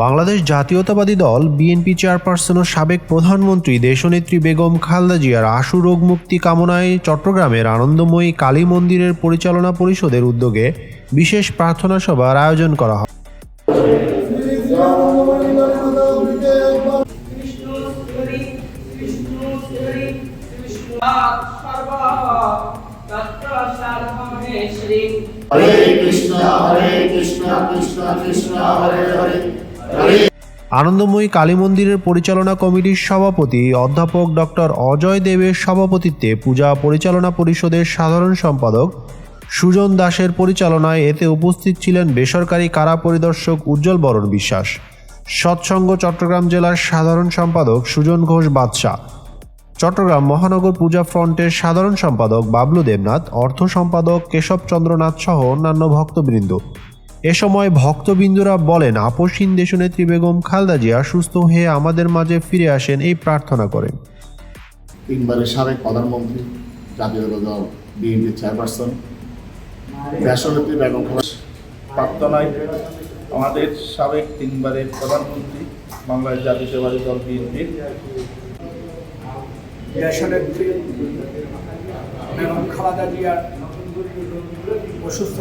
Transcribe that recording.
বাংলাদেশ জাতীয়তাবাদী দল BNP chairperson ও সাবেক প্রধানমন্ত্রী দেশনেত্রী বেগম খালেদা জিয়ার আশু রোগ মুক্তি কামনায় চট্টগ্রামের আনন্দময়ী কালী মন্দিরের পরিচালনা পরিষদের উদ্যোগে বিশেষ প্রার্থনা সভার আয়োজন করা হয়। আনন্দময়ী কালী মন্দিরের পরিচালনা কমিটির সভাপতি অধ্যাপক ডক্টর অজয় দেবের সভাপতিত্বে পূজা পরিচালনা পরিষদের সাধারণ সম্পাদক সুজন দাসের পরিচালনায় এতে উপস্থিত ছিলেন বেসরকারি কারা পরিদর্শক উজ্জ্বল বরণ বিশ্বাস, সৎসঙ্গ চট্টগ্রাম জেলার সাধারণ সম্পাদক সুজন ঘোষ বাদশাহ, চট্টগ্রাম মহানগর পূজা ফ্রন্টের সাধারণ সম্পাদক বাবলু দেবনাথ, অর্থ সম্পাদক কেশব চন্দ্রনাথ সহ অন্যান্য ভক্তবৃন্দ। এ সময় ভক্তবৃন্দরা বলেন, আপসহীন দেশনেত্রী বেগম খালেদা জিয়া সুস্থ হয়ে আমাদের মাঝে ফিরে আসেন এই প্রার্থনা করেন। তিনবারের সাবেক প্রধানমন্ত্রী, জাতীয় দল বিএনপি চেয়ারপারসন দেশনেত্রী বেগম খালেদা প্রার্থনায় আমাদের সাবেক তিনবারের প্রধানমন্ত্রী বাংলাদেশ জাতীয়তাবাদী দল বিএনপি দেশনেত্রী বেগম খালেদা জিয়ার অসুস্থ